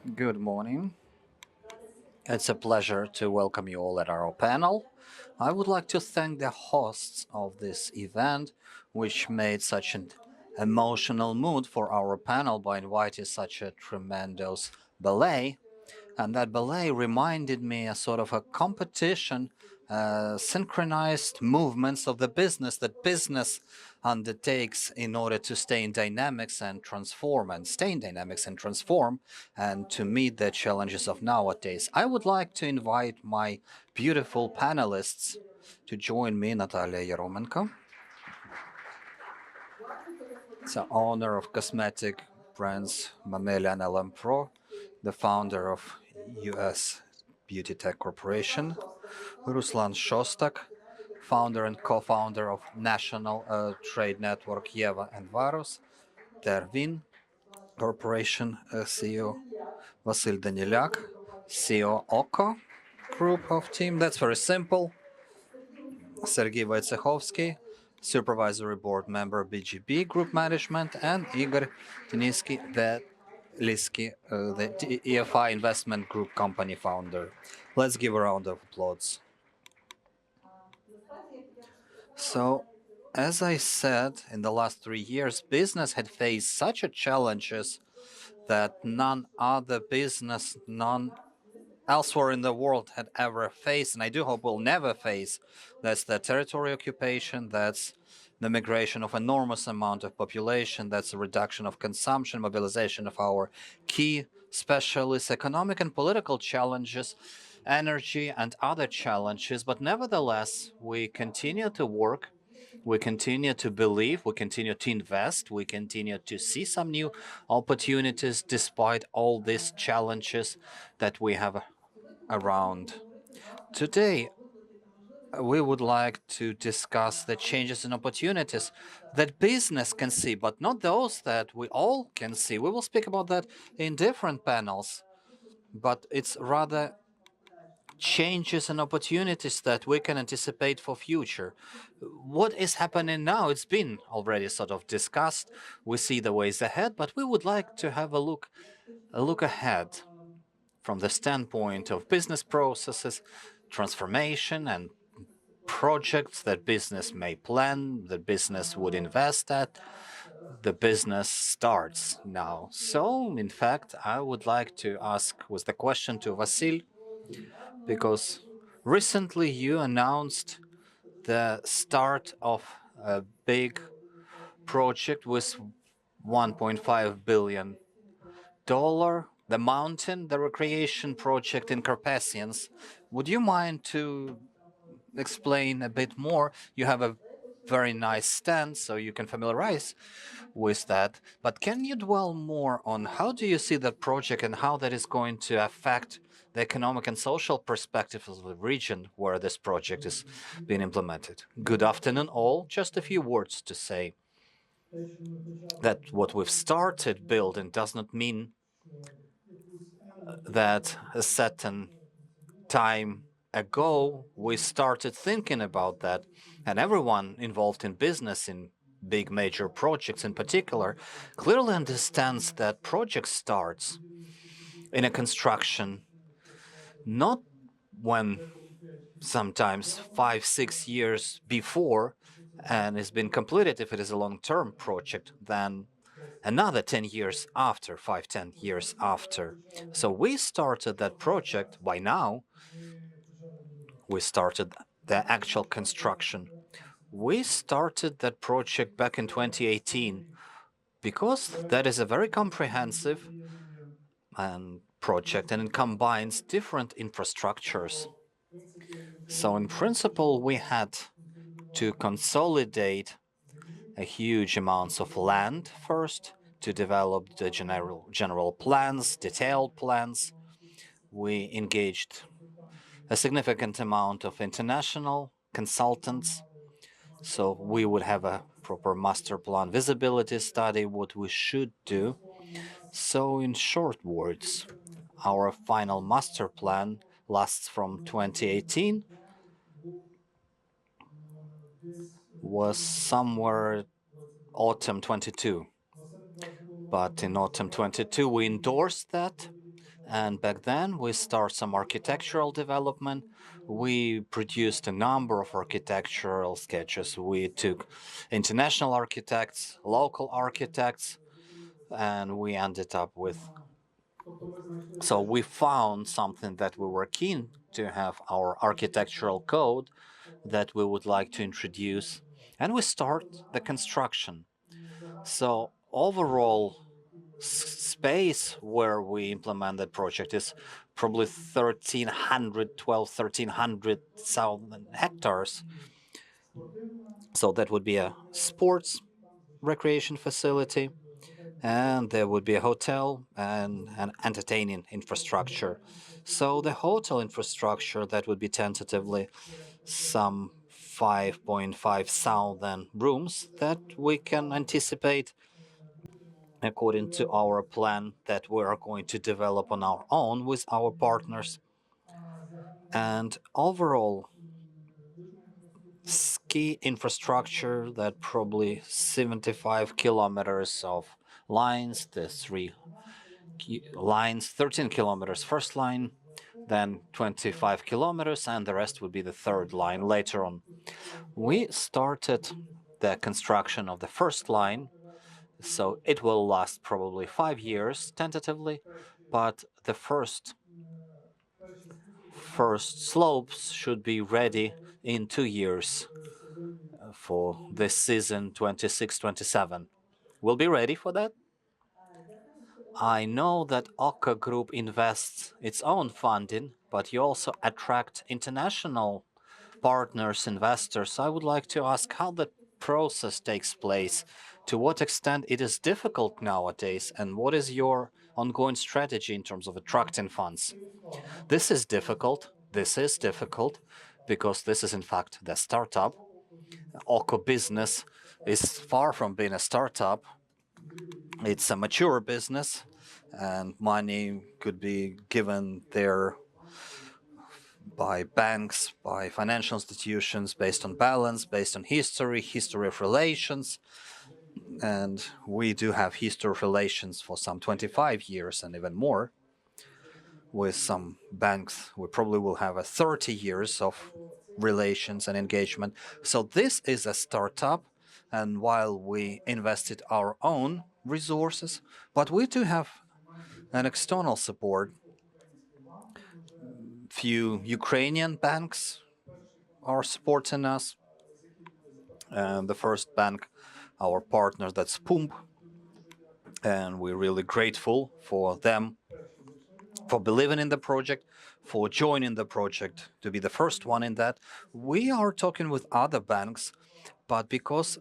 Good morning. It's a pleasure to welcome you all at our panel. I would like to thank the hosts of this event, which made such an emotional mood for our panel by inviting such a tremendous ballet. And that ballet reminded me a sort of a competition, synchronized movements of the business that business undertakes in order to stay in dynamics and transform and stay in dynamics and transform and to meet the challenges of nowadays. I would like to invite my beautiful panelists to join me, Nataliya Yeromenko. It's an owner of cosmetic brands Mameli and LM Pro, the founder of US Beauty Tech Corporation, Ruslan Shostak, founder and co-founder of National Trade Network Yeva and Varus, Tervin Corporation CEO, Vasil Danilyak, CEO Oko Group of Team. That's very simple. Sergei Wojciechowski, Supervisory Board Member BGB Group Management, and Igor Tiniski, the EFI Investment Group company founder. Let's give a round of applause. So, as I said, in the last 3 years, business had faced such a challenges that none other business, none elsewhere in the world had ever faced, and I do hope will never face. That's the territory occupation, that's the migration of enormous amount of population, that's the reduction of consumption, mobilization of our key specialists, economic and political challenges, energy and other challenges. But nevertheless, we continue to work, we continue to believe, we continue to invest, we continue to see some new opportunities despite all these challenges that we have around. Today, we would like to discuss the changes and opportunities that business can see, but not those that we all can see. We will speak about that in different panels, but it's rather changes and opportunities that we can anticipate for future. What is happening now? It's been already sort of discussed. We see the ways ahead, but we would like to have a look ahead from the standpoint of business processes, transformation, and projects that business may plan, the business would invest at, the business starts now. So, in fact, I would like to ask with the question to Vasil, because recently you announced the start of a big project with $1.5 billion, the mountain, the recreation project in Carpathians. Would you mind to explain a bit more? You have a very nice stand, so you can familiarize with that. But can you dwell more on how do you see that project and how that is going to affect the economic and social perspective of the region where this project is being implemented? Good afternoon, all. Just a few words to say that what we've started building does not mean that a certain time ago we started thinking about that, and everyone involved in business, in big major projects in particular, clearly understands that project starts in a construction not when sometimes 5-6 years before and has been completed if it is a long-term project, then another 10 years after, 5-10 years after. So we started that project. By now we started the actual construction. We started that project back in 2018 because that is a very comprehensive project, and it combines different infrastructures. So in principle, we had to consolidate a huge amounts of land first to develop the general plans, detailed plans. We engaged a significant amount of international consultants, so we would have a proper master plan visibility study, what we should do. So in short words, our final master plan lasts from 2018, was somewhere autumn 22. But in autumn 22, we endorsed that And back then, we start some architectural development. We produced a number of architectural sketches. We took international architects, local architects, and we ended up with. So we found something that we were keen to have our architectural code that we would like to introduce, and we start the construction. So overall space where we implement that project is probably 1300 hectares. So that would be a sports recreation facility, and there would be a hotel and an entertaining infrastructure. So the hotel infrastructure, that would be tentatively some 5.5 thousand rooms that we can anticipate according to our plan that we are going to develop on our own with our partners. And overall, ski infrastructure that probably 75 kilometers of lines, the three lines, 13 kilometers first line, then 25 kilometers, and the rest would be the third line later on. We started the construction of the first line, so it will last probably 5 years tentatively, but the first slopes should be ready in 2 years for this season 26-27. We'll be ready for that. I know that Oka Group invests its own funding, but you also attract international partners, investors. I would like to ask how the process takes place, to what extent it is difficult nowadays, and what is your ongoing strategy in terms of attracting funds. This is difficult. This is difficult because this is in fact the startup. Oko business is far from being a startup. It's a mature business, and money could be given there by banks, by financial institutions, based on balance, based on history of relations. And we do have history of relations for some 25 years and even more. With some banks, we probably will have a 30 years of relations and engagement. So this is a startup, and while we invested our own resources, but we do have an external support. Few Ukrainian banks are supporting us. And the first bank, our partner, that's Pump, and we're really grateful for them for believing in the project, for joining the project to be the first one in that. We are talking with other banks, but because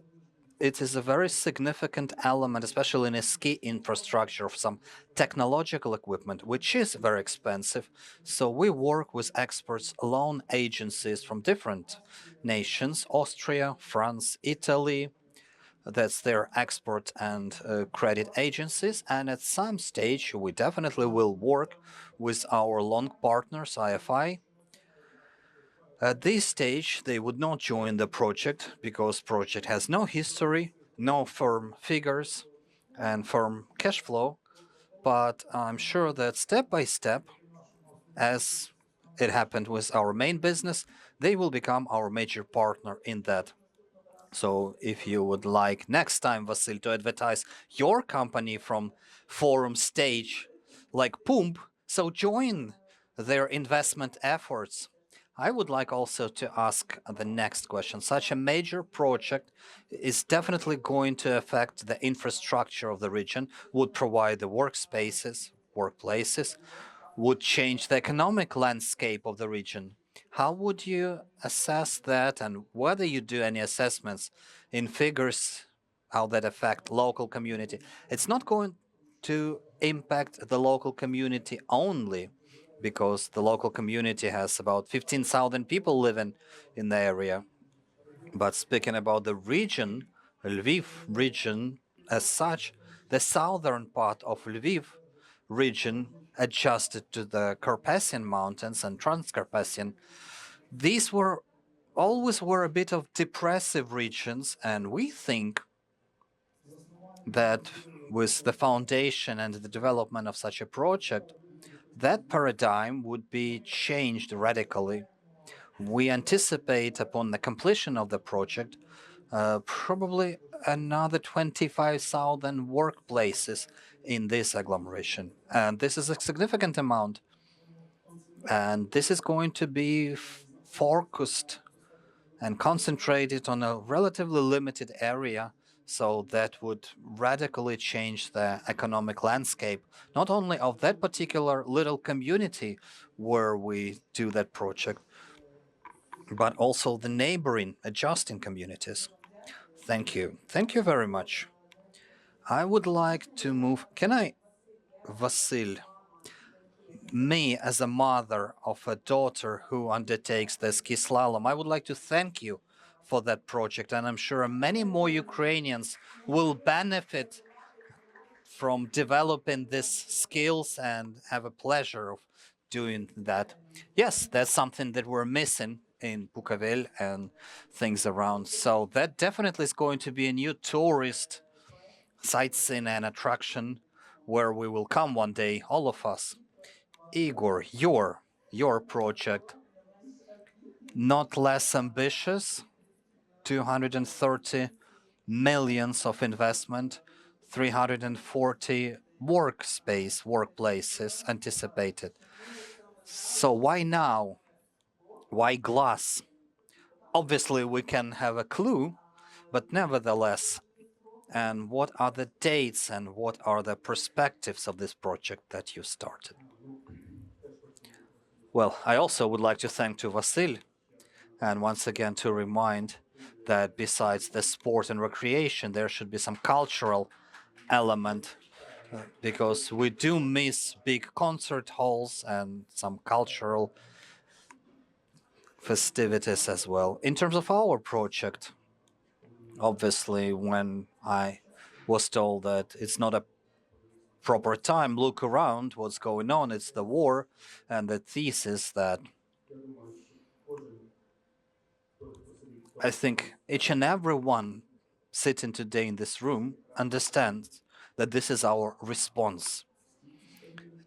it is a very significant element, especially in a ski infrastructure of some technological equipment, which is very expensive. So we work with experts, loan agencies from different nations, Austria, France, Italy. That's their export and credit agencies. And at some stage, we definitely will work with our long partners, IFI. At this stage, they would not join the project because project has no history, no firm figures, and firm cash flow. But I'm sure that step by step, as it happened with our main business, they will become our major partner in that. So if you would like next time, Vasil, to advertise your company from forum stage like Pump, so join their investment efforts. I would like also to ask the next question. Such a major project is definitely going to affect the infrastructure of the region, would provide the workspaces, workplaces, would change the economic landscape of the region. How would you assess that, and whether you do any assessments in figures, how that affect local community? It's not going to impact the local community only, because the local community has about 15,000 people living in the area. But speaking about the region, Lviv region as such, the southern part of Lviv region adjusted to the Carpathian Mountains and Transcarpathian, these were always were a bit of depressive regions, and we think that with the foundation and the development of such a project, that paradigm would be changed radically. We anticipate upon the completion of the project probably another 25,000 workplaces in this agglomeration. And this is a significant amount. And this is going to be focused and concentrated on a relatively limited area. So that would radically change the economic landscape, not only of that particular little community where we do that project, but also the neighboring adjacent communities. Thank you. Thank you very much. I would like to move. Can I, Vasil, me as a mother of a daughter who undertakes the ski slalom, I would like to thank you for that project. And I'm sure many more Ukrainians will benefit from developing these skills and have a pleasure of doing that. Yes, that's something that we're missing in Bukovel and things around. So that definitely is going to be a new tourist sightseeing and attraction where we will come one day, all of us. Igor, your project, not less ambitious, 230 millions of investment, 340 workplaces anticipated. So why now? Why glass? Obviously, we can have a clue, but nevertheless, and what are the dates and what are the perspectives of this project that you started? Well, I also would like to thank to Vasil, and once again to remind that besides the sport and recreation, there should be some cultural element because we do miss big concert halls and some cultural festivities as well. In terms of our project, obviously, when I was told that it's not a proper time, look around what's going on, it's the war, and the thesis that I think each and every one sitting today in this room understands that this is our response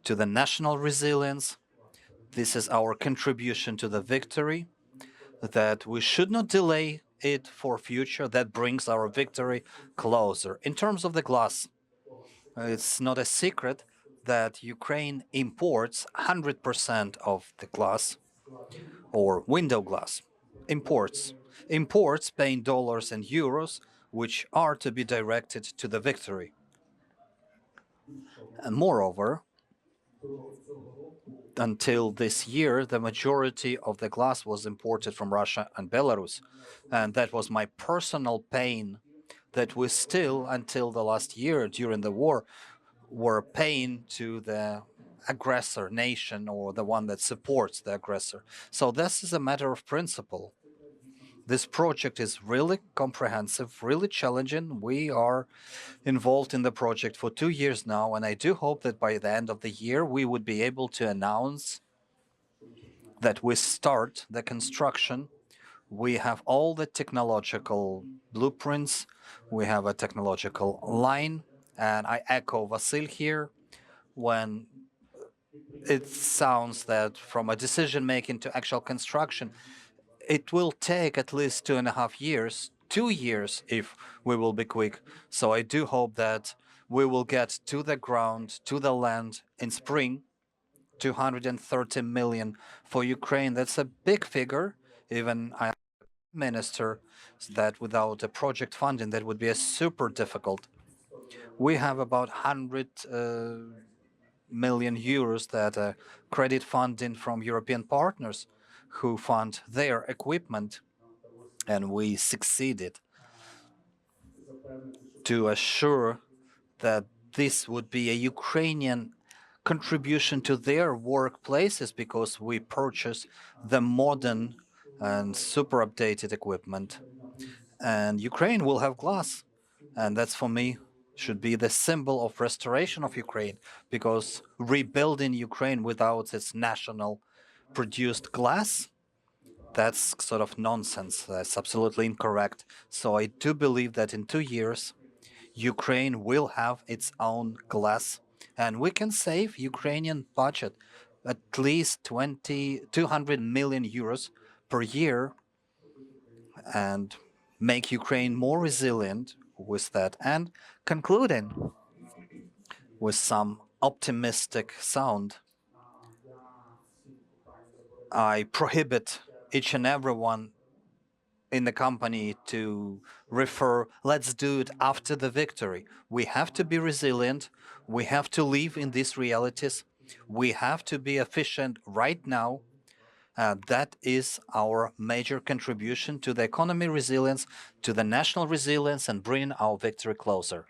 to the national resilience. This is our contribution to the victory, that we should not delay it for future. That brings our victory closer. In terms of the glass, it's not a secret that Ukraine imports 100% of the glass or window glass. Imports paying dollars and euros, which are to be directed to the victory. And moreover, until this year, the majority of the glass was imported from Russia and Belarus. And that was my personal pain that we still, until the last year during the war, were paying to the aggressor nation or the one that supports the aggressor. So this is a matter of principle. This project is really comprehensive, really challenging. We are involved in the project for 2 years now, and I do hope that by the end of the year we would be able to announce that we start the construction. We have all the technological blueprints, we have a technological line, and I echo Vasil here when it sounds that from a decision making to actual construction, it will take at least 2.5 years, 2 years if we will be quick. So I do hope that we will get to the ground, to the land in spring. 230 million for Ukraine. That's a big figure. Even I minister that without a project funding, that would be a super difficult. We have about 100 million euros that credit funding from European partners who fund their equipment, and we succeeded to assure that this would be a Ukrainian contribution to their workplaces because we purchase the modern and super updated equipment. And Ukraine will have glass. And that's for me should be the symbol of restoration of Ukraine because rebuilding Ukraine without its national produced glass, that's sort of nonsense. That's absolutely incorrect. So I do believe that in 2 years, Ukraine will have its own glass and we can save Ukrainian budget at least 200 million euros per year and make Ukraine more resilient with that. And concluding with some optimistic sound, I prohibit each and everyone in the company to refer, let's do it after the victory. We have to be resilient. We have to live in these realities. We have to be efficient right now. That is our major contribution to the economy resilience, to the national resilience, and bringing our victory closer.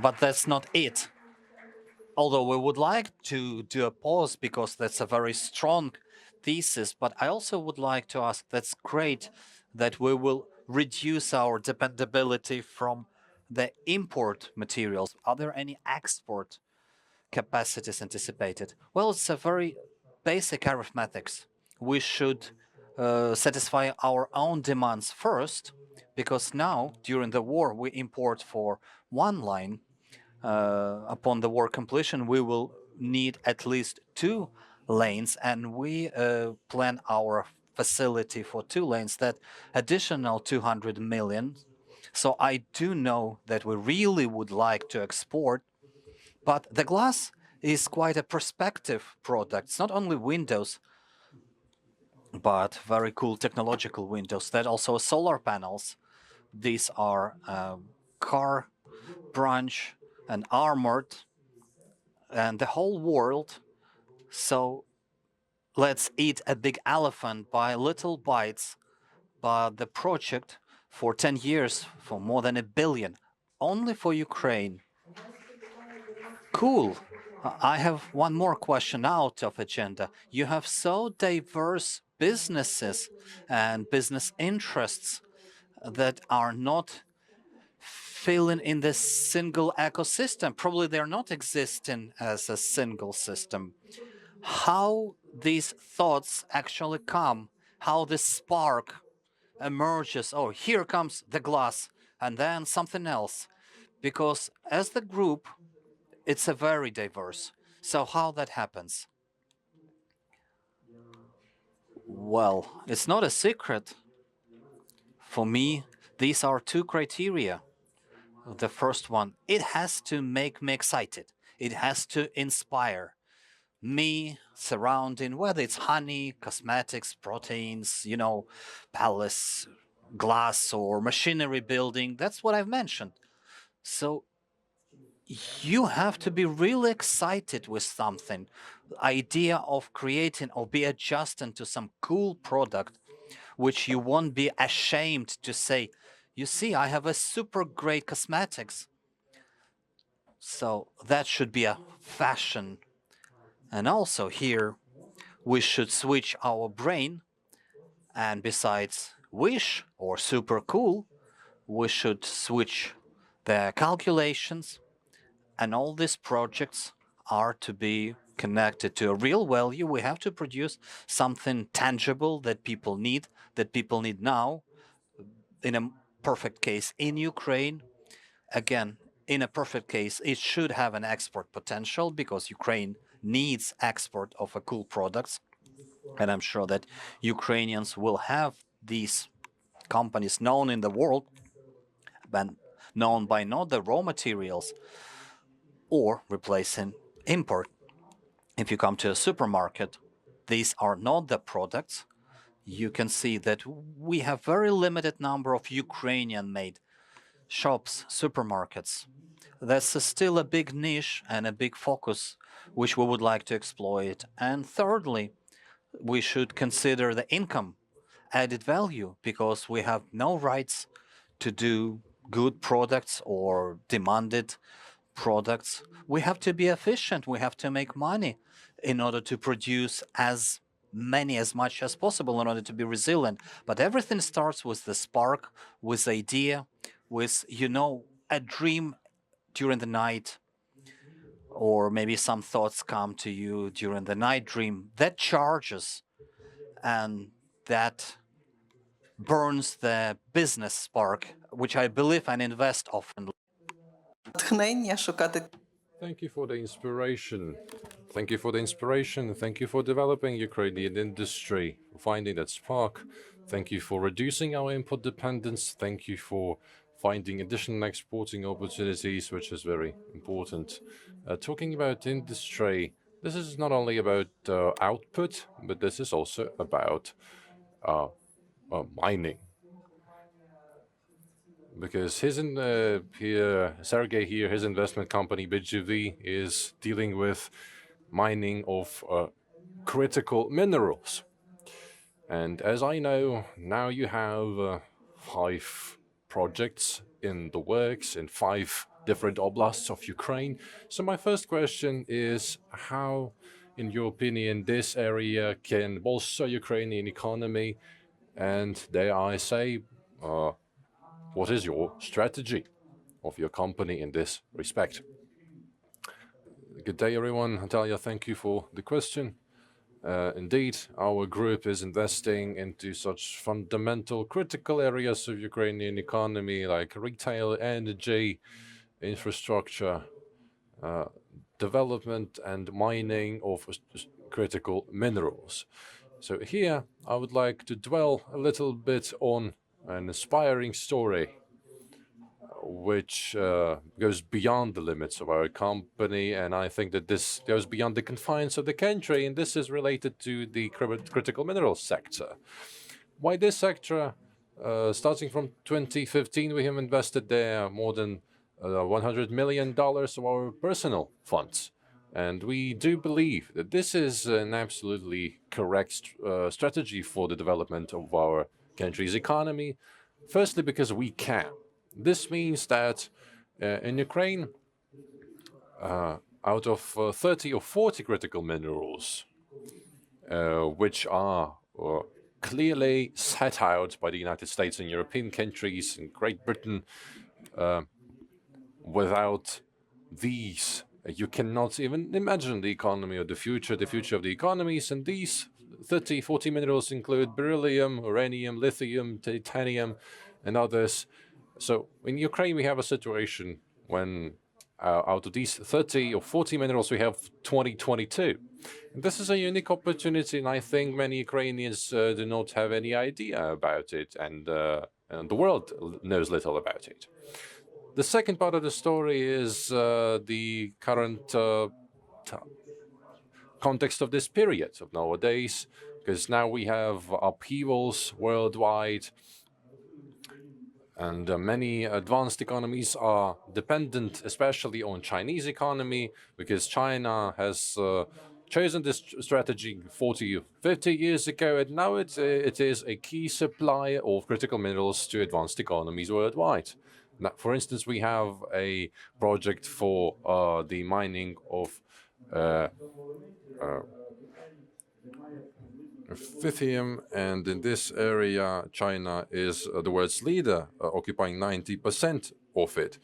But that's not it. Although we would like to do a pause because that's a very strong thesis, but I also would like to ask, that's great that we will reduce our dependability from the import materials. Are there any export capacities anticipated? Well, it's a very basic arithmetics. We should satisfy our own demands first, because now, during the war, we import for one line. Upon the war completion, we will need at least 2 lanes, and we plan our facility for 2 lanes, that additional 200 million. So I do know that we really would like to export, but the glass is quite a perspective product. It's not only windows, but very cool technological windows. That also solar panels. These are car branch and armored and the whole world. So let's eat a big elephant by little bites. But the project for 10 years, for more than 1 billion, only for Ukraine. Cool. I have one more question out of agenda. You have so diverse businesses and business interests that are not filling in this single ecosystem. Probably they're not existing as a single system. How these thoughts actually come, how this spark emerges. Oh, here comes the glass, and then something else. Because as the group, it's a very diverse. So how that happens? Well, it's not a secret. For me, these are 2 criteria. The first one, it has to make me excited. It has to inspire me, surrounding, whether it's honey, cosmetics, proteins, palace, glass, or machinery building. That's what I've mentioned. So you have to be really excited with something. Idea of creating or be adjusting to some cool product, which you won't be ashamed to say, you see, I have a super great cosmetics. So that should be a fashion. And also here, we should switch our brain. And besides wish or super cool, we should switch the calculations. And all these projects are to be connected to a real value. We have to produce something tangible that people need now. In a perfect case, in Ukraine, again, in a perfect case, it should have an export potential because Ukraine needs export of a cool products. And I'm sure that Ukrainians will have these companies known in the world, but known by not the raw materials or replacing import. If you come to a supermarket, these are not the products. You can see that we have very limited number of Ukrainian-made shops, supermarkets. That's still a big niche and a big focus which we would like to exploit. And thirdly, we should consider the income added value, because we have no rights to do good products or demanded products. We have to be efficient. We have to make money in order to produce as much as possible in order to be resilient. But everything starts with the spark, with the idea, with, a dream during the night, or maybe some thoughts come to you during the night dream that charges and that burns the business spark, which I believe and invest often. Натхнення шукати Thank you for the inspiration. Thank you for the inspiration. Thank you for developing Ukrainian industry, for finding that spark. Thank you for reducing our import dependence. Thank you for finding additional exporting opportunities, which is very important. Talking about industry, this is not only about output, but this is also about mining. Because Sergey here, his investment company BGV is dealing with mining of critical minerals. And as I know, now you have 5 projects in the works in 5 different oblasts of Ukraine. So my first question is how, in your opinion, this area can bolster Ukrainian economy? And dare I say, what is your strategy of your company in this respect? Good day, everyone. Nataliya, thank you for the question. Indeed, our group is investing into such fundamental, critical areas of Ukrainian economy like retail, energy, infrastructure, development, and mining of critical minerals. So here, I would like to dwell a little bit on an inspiring story which goes beyond the limits of our company, and I think that this goes beyond the confines of the country, and this is related to the critical minerals sector. Why this sector? Starting from 2015, we have invested there more than $100 million of our personal funds. And we do believe that this is an absolutely correct strategy for the development of our country's economy. Firstly, because we can. This means that in Ukraine, out of 30 or 40 critical minerals, which are clearly set out by the United States and European countries and Great Britain, without these, you cannot even imagine the economy of the future of the economies. And these 30, 40 minerals include beryllium, uranium, lithium, titanium, and others. So in Ukraine, we have a situation when out of these 30 or 40 minerals, we have 22. And this is a unique opportunity, and I think many Ukrainians do not have any idea about it, and the world knows little about it. The second part of the story is the current context of this period of nowadays, because now we have upheavals worldwide, and many advanced economies are dependent, especially on Chinese economy, because China has chosen this strategy 40 or 50 years ago, and now it is a key supplier of critical minerals to advanced economies worldwide. Now, for instance, we have a project for the mining of lithium, and in this area, China is the world's leader, occupying 90% of it.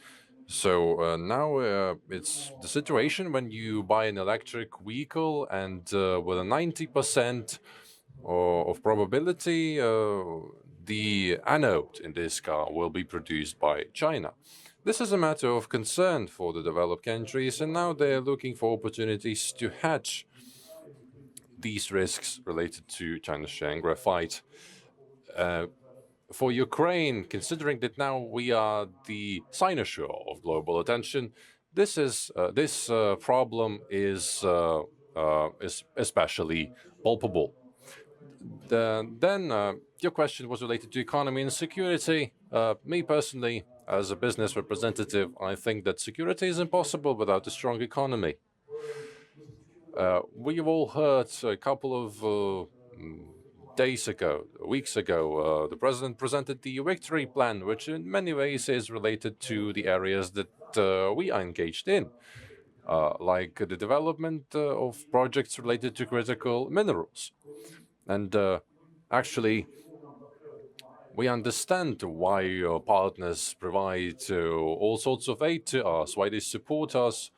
So now it's the situation when you buy an electric vehicle, and with a 90% of probability, the anode in this car will be produced by China. This is a matter of concern for the developed countries, and now they're looking for opportunities to hedge these risks related to China's share in graphite. For Ukraine, considering that now we are the cynosure of global attention, this problem is especially palpable. Then your question was related to economy and security. Me personally, as a business representative, I think that security is impossible without a strong economy. We've all heard a couple of weeks ago, the president presented the victory plan, which in many ways is related to the areas that we are engaged in, like the development of projects related to critical minerals. And actually, we understand why our partners provide all sorts of aid to us, why they support us,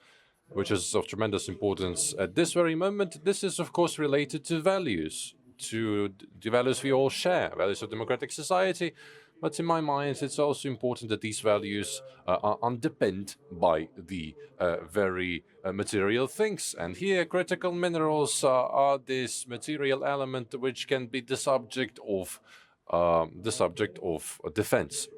which is of tremendous importance at this very moment. This is, of course, related to values, to the values we all share, values of democratic society, But in my mind, it's also important that these values are underpinned by the very material things. And here, critical minerals are this material element which can be the subject of defense.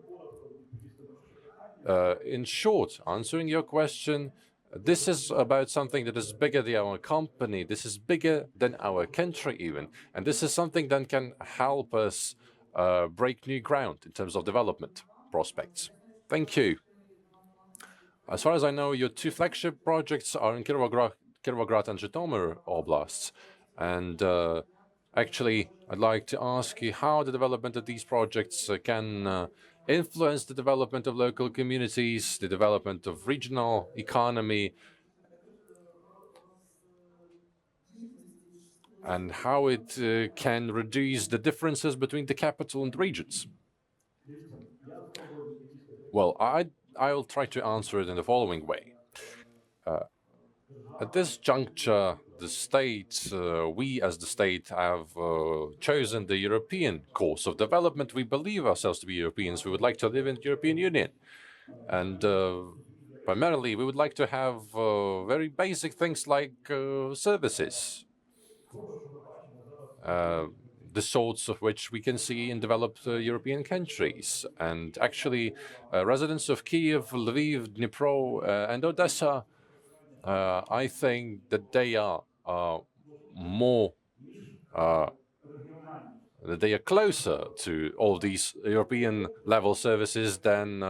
In short, answering your question, this is about something that is bigger than our company. This is bigger than our country, even. And this is something that can help us break new ground in terms of development prospects. Thank you. As far as I know, your two flagship projects are in Kirovograd and Zhytomyr oblasts. And actually, I'd like to ask you how the development of these projects can influence the development of local communities, the development of regional economy, and how it can reduce the differences between the capital and regions. Well, I'll try to answer it in the following way. At this juncture, the state, we as the state have chosen the European course of development. We believe ourselves to be Europeans. We would like to live in the European Union. And primarily, we would like to have very basic things like services, the sorts of which we can see in developed European countries. And actually, residents of Kiev, Lviv, Dnipro, and Odessa, I think that they are more that they are closer to all these European level services than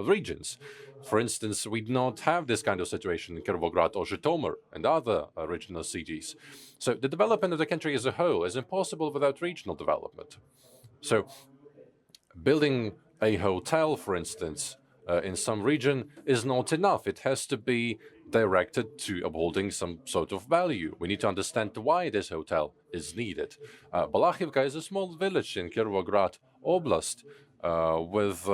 regions. For instance, we do not have this kind of situation in Kirovograd or Zhytomyr and other regional cities. So the development of the country as a whole is impossible without regional development. So building a hotel, for instance, in some region is not enough. It has to be directed to upholding some sort of value. We need to understand why this hotel is needed. Balachivka is a small village in Kirovograd Oblast with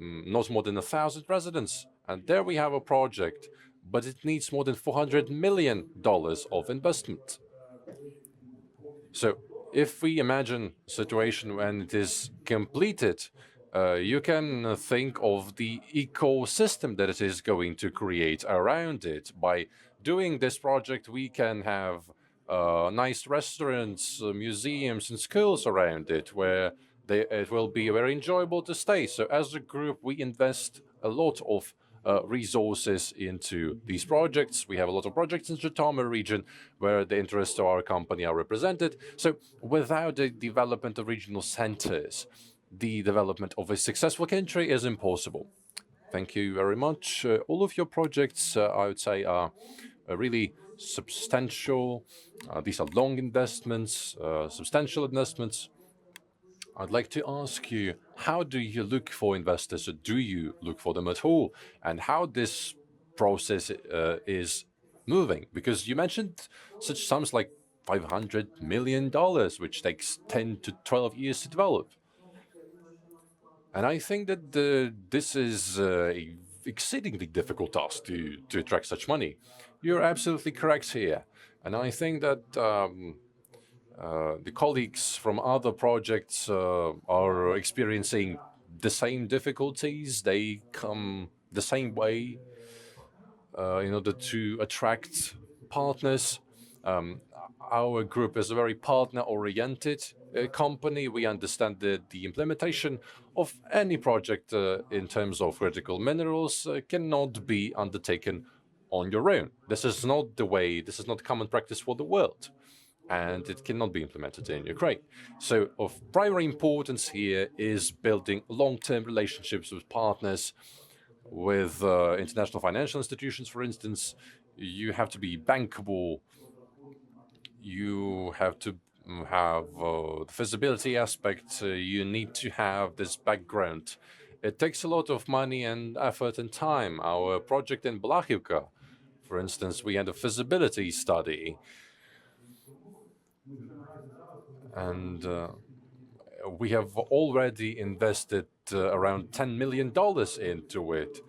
not more than 1,000 residents. And there we have a project, but it needs more than $400 million of investment. So if we imagine a situation when it is completed, you can think of the ecosystem that it is going to create around it. By doing this project, we can have nice restaurants, museums, and schools around it where it will be very enjoyable to stay. So, as a group, we invest a lot of resources into these projects. We have a lot of projects in Zhytomyr region where the interests of our company are represented. So, without the development of regional centers, the development of a successful country is impossible. Thank you very much. All of your projects, I would say, are really substantial. These are long investments, substantial investments. I'd like to ask you, how do you look for investors, or do you look for them at all? And how this process is moving? Because you mentioned such sums like $500 million, which takes 10 to 12 years to develop. And I think that this is a exceedingly difficult task to attract such money. You're absolutely correct here. And I think that the colleagues from other projects are experiencing the same difficulties. They come the same way in order to attract partners. Our group is a very partner-oriented company. We understand that the implementation of any project in terms of critical minerals cannot be undertaken on your own. This is not the way, this is not common practice for the world, and it cannot be implemented in Ukraine. So of primary importance here is building long-term relationships with partners, with international financial institutions, for instance. You have to be bankable. You have to have the feasibility aspect. You need to have this background. It takes a lot of money and effort and time. Our project in Balachivka, for instance, we had a feasibility study, and we have already invested around $10 million into it.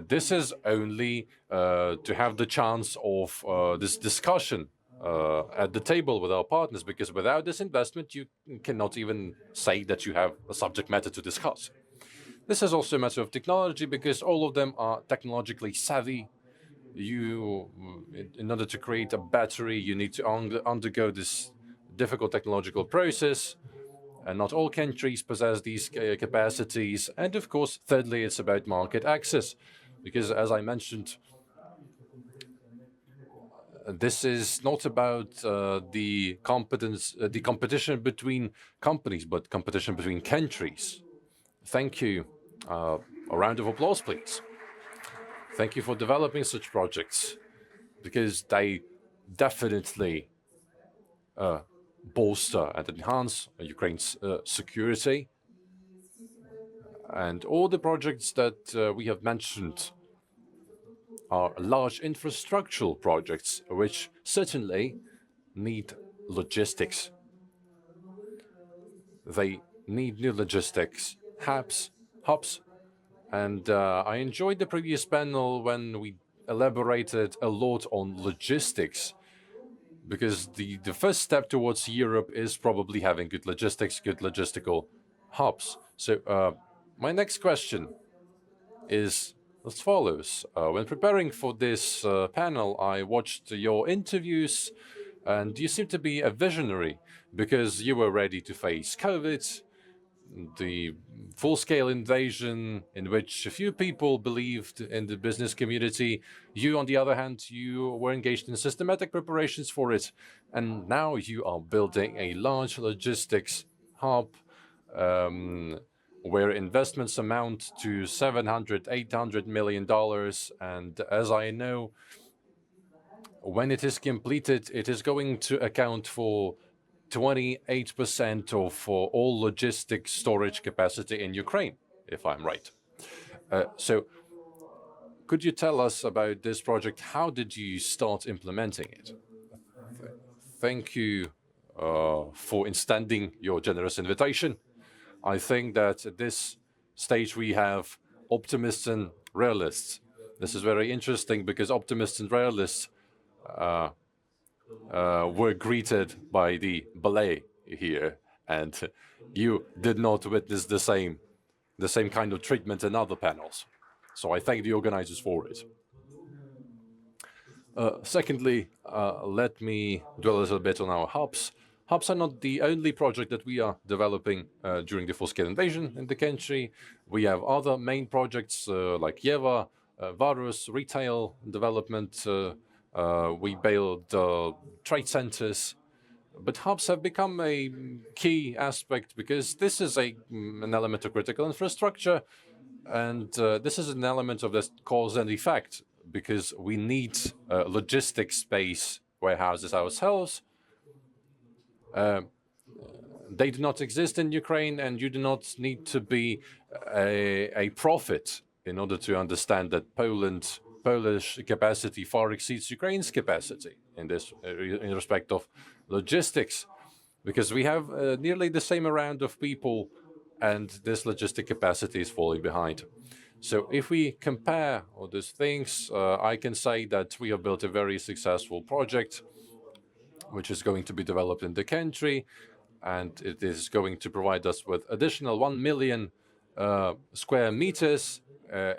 This is only to have the chance of this discussion at the table with our partners, because without this investment, you cannot even say that you have a subject matter to discuss. This is also a matter of technology, because all of them are technologically savvy. In order to create a battery, you need to undergo this difficult technological process, and not all countries possess these capacities. And of course, thirdly, it's about market access, because as I mentioned, this is not about the competition between companies, but competition between countries. Thank you. A round of applause, please. Thank you for developing such projects, because they definitely bolster and enhance Ukraine's security. And all the projects that we have mentioned are large infrastructural projects, which certainly need logistics. They need new logistics hubs, and I enjoyed the previous panel when we elaborated a lot on logistics, because the first step towards Europe is probably having good logistics, good logistical hubs. So my next question is as follows. When preparing for this panel, I watched your interviews, and you seem to be a visionary, because you were ready to face COVID, the full-scale invasion in which a few people believed in the business community. You, on the other hand, you were engaged in systematic preparations for it, and now you are building a large logistics hub, where investments amount to $700–800 million. And as I know, when it is completed, it is going to account for 28% of all logistics storage capacity in Ukraine, if I'm right. So could you tell us about this project? How did you start implementing it? Thank you for extending your generous invitation. I think that at this stage we have optimists and realists. This is very interesting, because optimists and realists were greeted by the ballet here, and you did not witness the same kind of treatment in other panels. So I thank the organizers for it. Secondly, let me dwell a little bit on our hubs. Hubs are not the only project that we are developing during the full-scale invasion in the country. We have other main projects like Yeva, Varus, retail development. We build trade centers. But hubs have become a key aspect, because this is an element of critical infrastructure, and this is an element of this cause and effect, because we need logistics space, warehouses ourselves. They do not exist in Ukraine, and you do not need to be a prophet in order to understand that Polish capacity far exceeds Ukraine's capacity in respect of logistics, because we have nearly the same amount of people, and this logistic capacity is falling behind. So if we compare all these things, I can say that we have built a very successful project, which is going to be developed in the country, and it is going to provide us with additional 1 million square meters,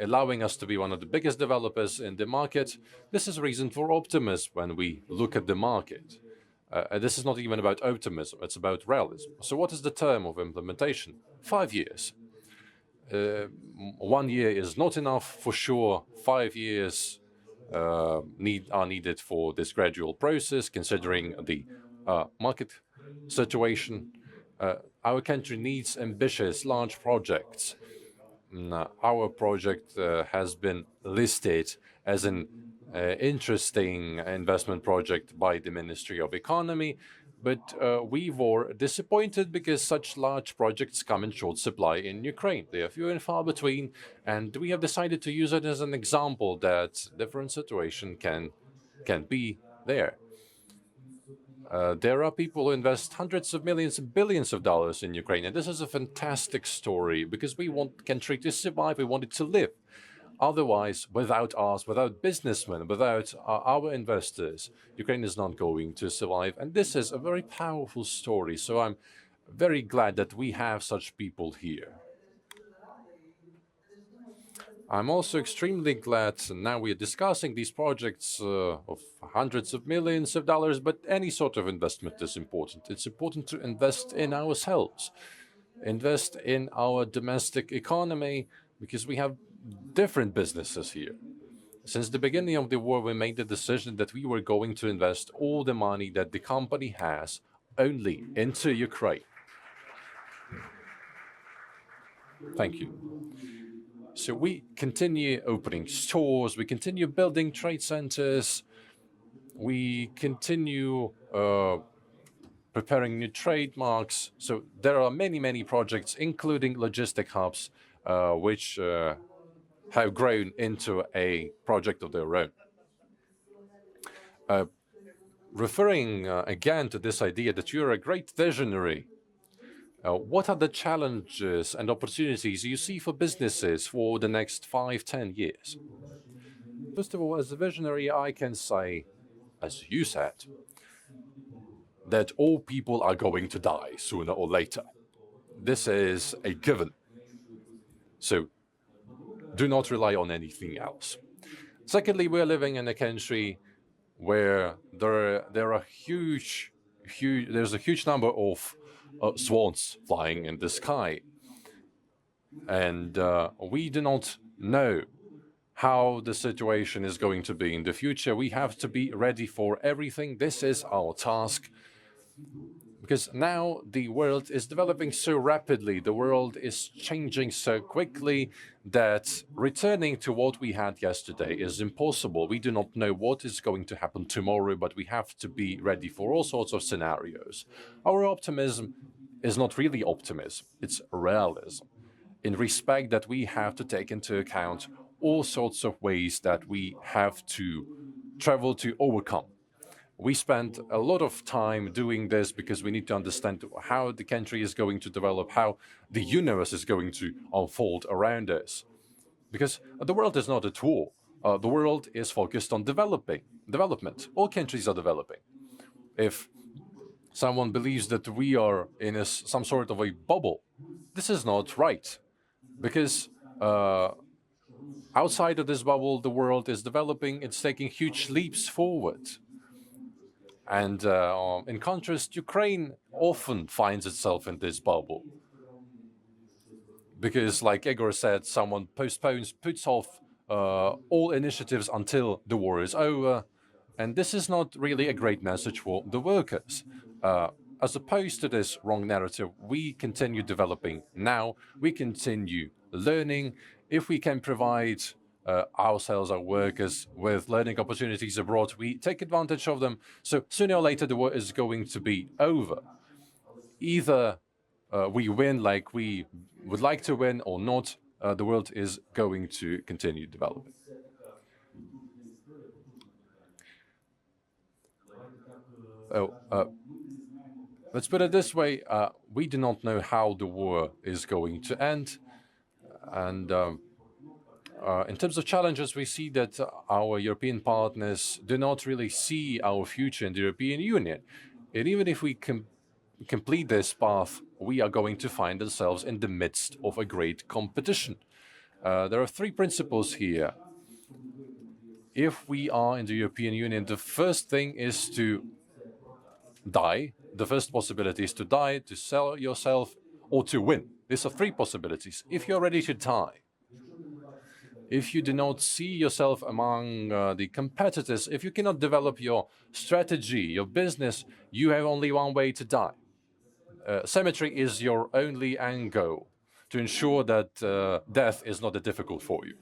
allowing us to be one of the biggest developers in the market. This is a reason for optimism when we look at the market. This is not even about optimism, it's about realism. So what is the term of implementation? 5 years. 1 year is not enough for sure. 5 years are needed for this gradual process, considering the market situation. Our country needs ambitious, large projects. Our project has been listed as an interesting investment project by the Ministry of Economy, but we were disappointed, because such large projects come in short supply in Ukraine. They are few and far between, and we have decided to use it as an example that different situation can be there. There are people who invest hundreds of millions and billions of dollars in Ukraine, and this is a fantastic story, because we want country to survive, we want it to live. Otherwise, without us, without businessmen, without our investors, Ukraine is not going to survive. And this is a very powerful story. So I'm very glad that we have such people here. I'm also extremely glad now we are discussing these projects of hundreds of millions of dollars, but any sort of investment is important. It's important to invest in ourselves, invest in our domestic economy, because we have different businesses here. Since the beginning of the war, we made the decision that we were going to invest all the money that the company has only into Ukraine. Thank you. So we continue opening stores, we continue building trade centers, we continue preparing new trademarks. So there are many, many projects, including logistic hubs, which have grown into a project of their own. Referring again to this idea that you're a great visionary, what are the challenges and opportunities you see for businesses for the next 5, 10 years? First of all, as a visionary, I can say, as you said, that all people are going to die sooner or later. This is a given. So do not rely on anything else. Secondly, we're living in a country where there are there's a huge number of swans flying in the sky, and we do not know how the situation is going to be in the future. We have to be ready for everything. This is our task. Because now the world is developing so rapidly, the world is changing so quickly that returning to what we had yesterday is impossible. We do not know what is going to happen tomorrow, but we have to be ready for all sorts of scenarios. Our optimism is not really optimism, it's realism, in respect that we have to take into account all sorts of ways that we have to travel to overcome. We spend a lot of time doing this because we need to understand how the country is going to develop, how the universe is going to unfold around us. Because the world is not at war. The world is focused on development. All countries are developing. If someone believes that we are in some sort of a bubble, this is not right. Because outside of this bubble, the world is developing, it's taking huge leaps forward. And in contrast, Ukraine often finds itself in this bubble. Because, like Igor said, someone puts off all initiatives until the war is over. And this is not really a great message for the workers. As opposed to this wrong narrative, we continue developing now, we continue learning. If we can provide ourselves, our workers, with learning opportunities abroad, we take advantage of them. So sooner or later, the war is going to be over. Either we win like we would like to win or not, the world is going to continue developing. Let's put it this way, we do not know how the war is going to end. And in terms of challenges, we see that our European partners do not really see our future in the European Union. And even if we complete this path, we are going to find ourselves in the midst of a great competition. There are 3 principles here. If we are in the European Union, the first thing is to die. The first possibility is to die, to sell yourself, or to win. These are 3 possibilities. If you're ready to die, if you do not see yourself among the competitors, if you cannot develop your strategy, your business, you have only one way to die. Cemetery is your only end goal to ensure that death is not that difficult for you.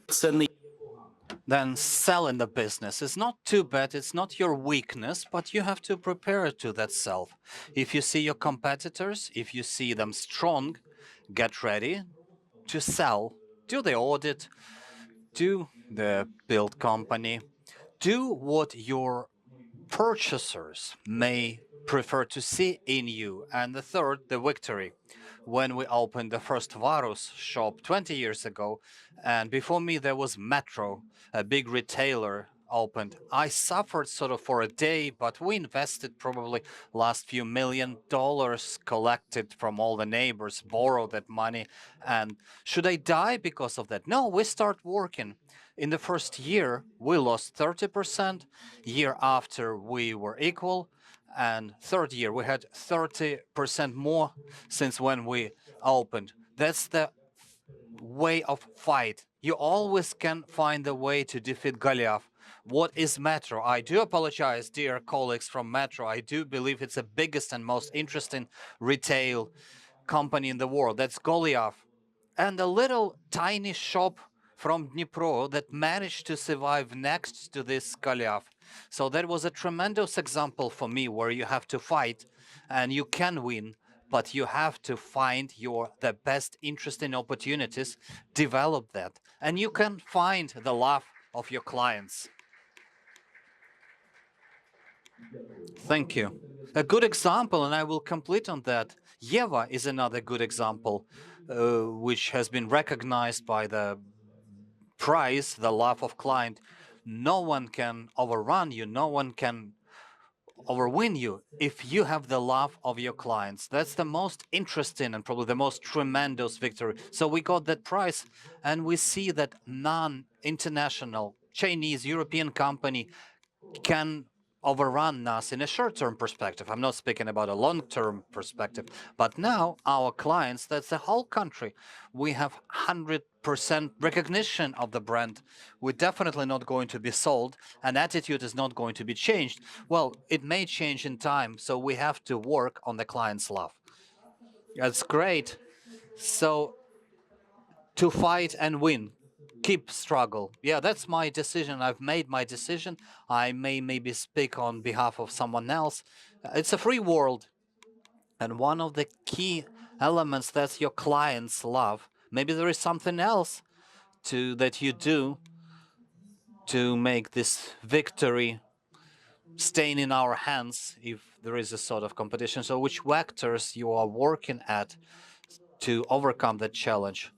Then selling the business is not too bad. It's not your weakness, but you have to prepare to that self. If you see your competitors, if you see them strong, get ready to sell. Do the audit, do the build company, do what your purchasers may prefer to see in you. And the third, the victory. when we opened the first Varus shop 20 years ago, and before me there was Metro, a big retailer opened. I suffered sort of for a day, but we invested probably last few $1 million collected from all the neighbors, borrowed that money. And should I die because of that? No, we start working. In the first year, we lost 30%. Year after, we were equal. And third year, we had 30% more since when we opened. That's the way of fight. You always can find a way to defeat Goliath. What is Metro? I do apologize, dear colleagues from Metro. I do believe it's the biggest and most interesting retail company in the world. That's Goliath. And a little tiny shop from Dnipro that managed to survive next to this Goliath. So that was a tremendous example for me where you have to fight and you can win, but you have to find the best interesting opportunities, develop that, and you can find the love of your clients. Thank you. A good example, and I will complete on that. Yeva is another good example, which has been recognized by the price, the love of client. No one can overrun you. No one can overwin you if you have the love of your clients. That's the most interesting and probably the most tremendous victory. So we got that prize, and we see that non-international Chinese, European company can overrun us in a short-term perspective. I'm not speaking about a long-term perspective, but now our clients, that's the whole country, we have 100% recognition of the brand. We're definitely not going to be sold, and attitude is not going to be changed. Well, it may change in time, so we have to work on the client's love. That's great. So to fight and win, keep struggle. Yeah, that's my decision. I've made my decision. I may maybe speak on behalf of someone else. It's a free world, and one of the key elements that's your clients love. Maybe there is something else that you do to make this victory staying in our hands if there is a sort of competition. So which vectors you are working at to overcome that challenge?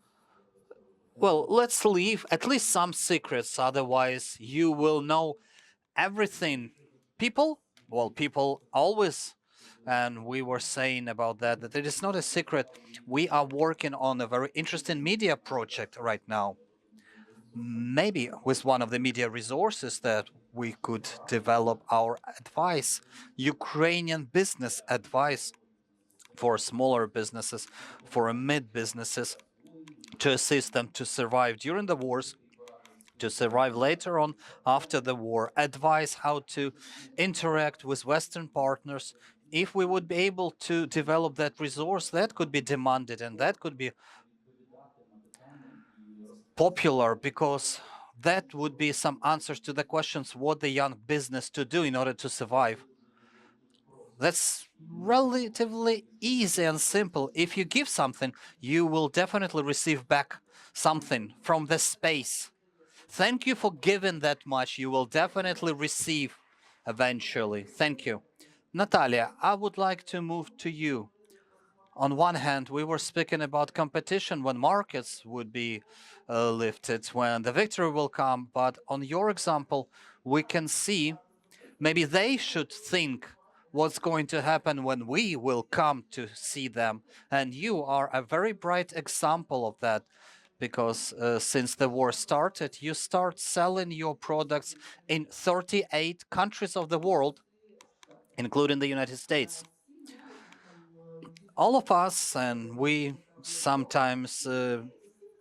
Well, let's leave at least some secrets, otherwise you will know everything. People, well, people always, and we were saying about that it is not a secret. We are working on a very interesting media project right now. Maybe with one of the media resources that we could develop our advice, Ukrainian business advice for smaller businesses, for mid businesses, to assist them to survive during the wars, to survive later on after the war, advise how to interact with Western partners. If we would be able to develop that resource, that could be demanded and that could be popular, because that would be some answers to the questions what the young business to do in order to survive. That's relatively easy and simple. If you give something, you will definitely receive back something from the space. Thank you for giving that much. You will definitely receive eventually. Thank you. Nataliya, I would like to move to you. On one hand, we were speaking about competition when markets would be lifted, when the victory will come. But on your example, we can see maybe they should think what's going to happen when we will come to see them. And you are a very bright example of that, because since the war started, you start selling your products in 38 countries of the world, including the United States. All of us, and we sometimes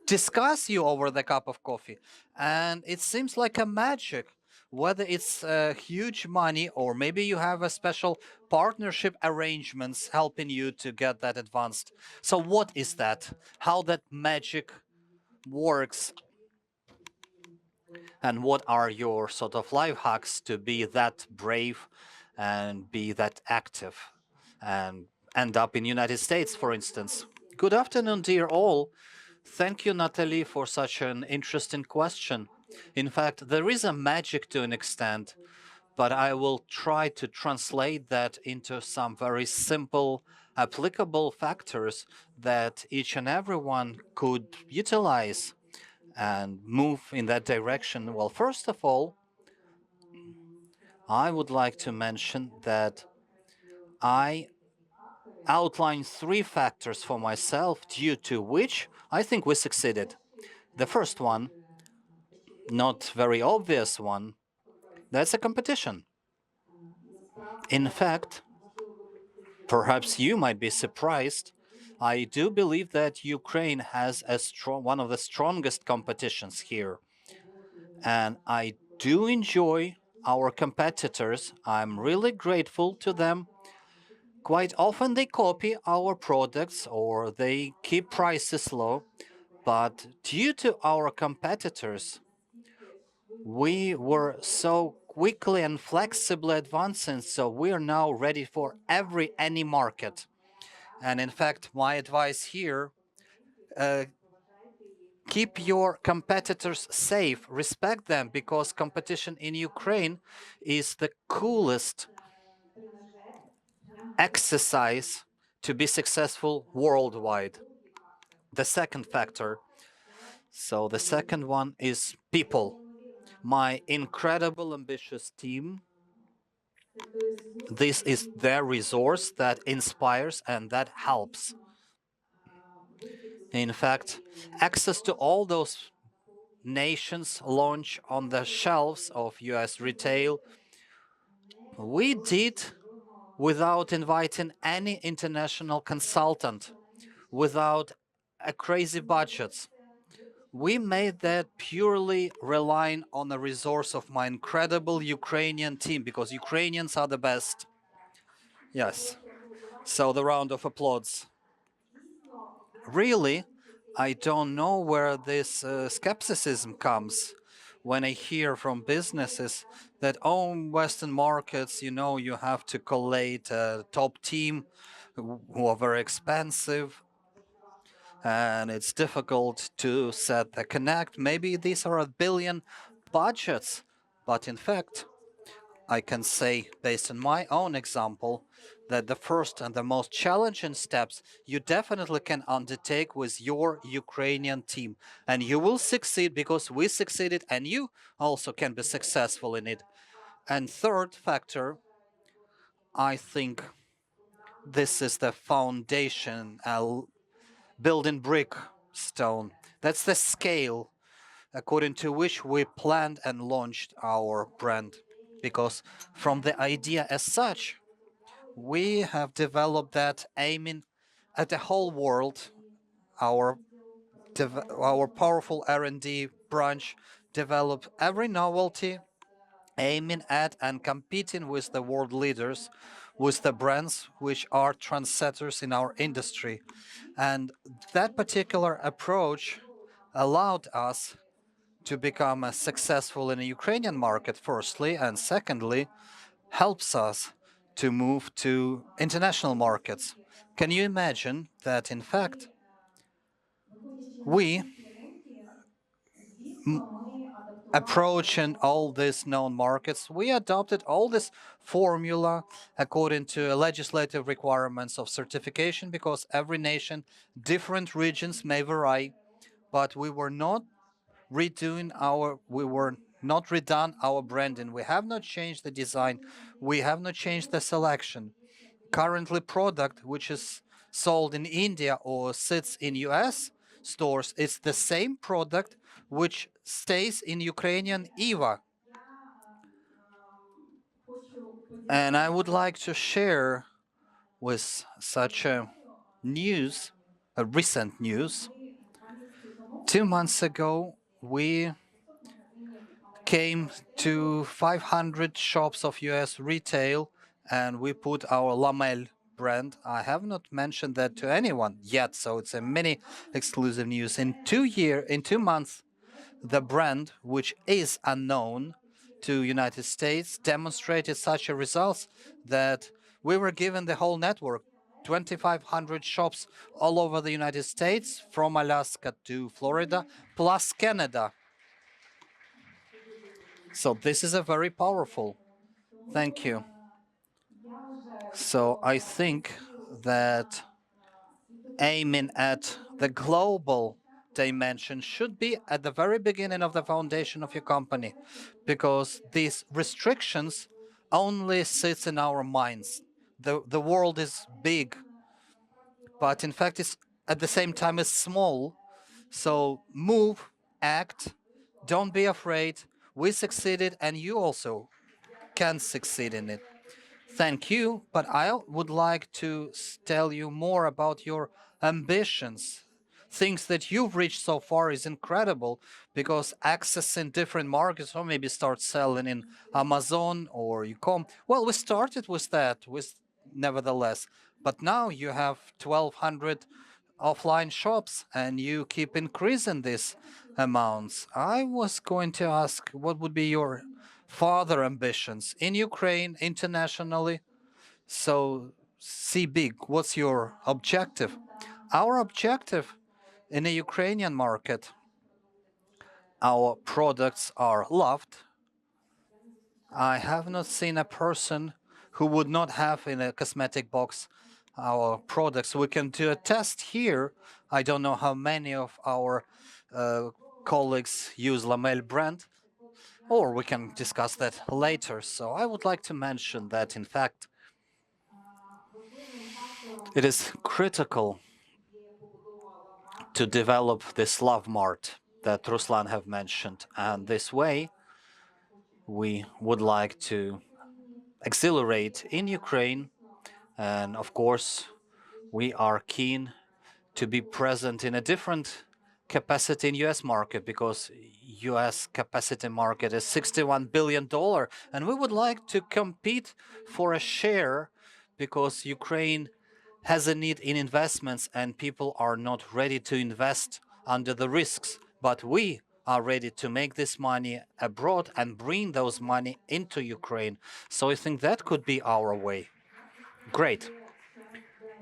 discuss you over the cup of coffee, and it seems like a magic. Whether it's huge money or maybe you have a special partnership arrangements helping you to get that advanced. So what is that? How that magic works? And what are your sort of life hacks to be that brave and be that active and end up in United States, for instance? Good afternoon, dear all. Thank you, Natalie, for such an interesting question. In fact, there is a magic to an extent, but I will try to translate that into some very simple applicable factors that each and everyone could utilize and move in that direction? Well, first of all, I would like to mention that I outlined three factors for myself due to which I think we succeeded. The first one, not very obvious one, that's a competition. In fact, perhaps you might be surprised. I do believe that Ukraine has one of the strongest competitions here. And I do enjoy our competitors. I'm really grateful to them. Quite often they copy our products or they keep prices low. But due to our competitors, we were so quickly and flexibly advancing, so we are now ready for any market. And in fact, my advice here, uh, keep your competitors safe, respect them, because competition in Ukraine is the coolest exercise to be successful worldwide. The second factor, so the second one is people. My incredible ambitious team, this is their resource that inspires and that helps. In fact, access to all those nations launch on the shelves of US retail, we did without inviting any international consultant, without a crazy budgets. We made that purely relying on the resource of my incredible Ukrainian team, because Ukrainians are the best. Yes. So the round of applause. Really, I don't know where this skepticism comes when I hear from businesses that, oh, Western markets, you have to collate a top team who are very expensive and it's difficult to set the connect. Maybe these are a billion budgets, but in fact, I can say, based on my own example, that the first and the most challenging steps you definitely can undertake with your Ukrainian team. And you will succeed because we succeeded, and you also can be successful in it. And third factor, I think this is the foundation, building brick stone. That's the scale according to which we planned and launched our brand. Because from the idea as such, we have developed that aiming at the whole world. Our our powerful R&D branch developed every novelty, aiming at and competing with the world leaders, with the brands which are trendsetters in our industry. And that particular approach allowed us to become successful in the Ukrainian market, firstly, and secondly, helps us to move to international markets. Can you imagine that, in fact, we approaching all these known markets, we adopted all this formula according to legislative requirements of certification because every nation, different regions may vary, but we were not redone our branding. We have not changed the design. We have not changed the selection. Currently, product which is sold in India or sits in US stores, it's the same product which stays in Ukrainian EVA. And I would like to share with such a news, a recent news. 2 months ago, we came to 500 shops of US retail and we put our Lamel brand. I have not mentioned that to anyone yet, so it's a mini exclusive news. In 2 months, the brand, which is unknown to United States, demonstrated such a results that we were given the whole network, 2,500 shops all over the United States, from Alaska to Florida, plus Canada. So this is a very powerful. Thank you. So I think that aiming at the global dimension should be at the very beginning of the foundation of your company, because these restrictions only sits in our minds. The world is big, but in fact it's at the same time is small. So move, act, don't be afraid. We succeeded and you also can succeed in it. Thank you, but I would like to tell you more about your ambitions. Things that you've reached so far is incredible, because accessing different markets, or maybe start selling in Amazon or Ucom. Well, we started with that, with nevertheless, but now you have 1,200 offline shops and you keep increasing these amounts. I was going to ask, what would be your further ambitions in Ukraine, internationally? So, see big, what's your objective? Our objective in the Ukrainian market, our products are loved. I have not seen a person who would not have in a cosmetic box our products. We can do a test here. I don't know how many of our colleagues use Lamel brand, or we can discuss that later. So I would like to mention that, in fact, it is critical to develop this love mart that Ruslan have mentioned. And this way, we would like to exhilarate in Ukraine. And of course, we are keen to be present in a different capacity in US market, because US capacity market is $61 billion, and we would like to compete for a share, because Ukraine has a need in investments and people are not ready to invest under the risks, but we are ready to make this money abroad and bring those money into Ukraine. So I think that could be our way. Great.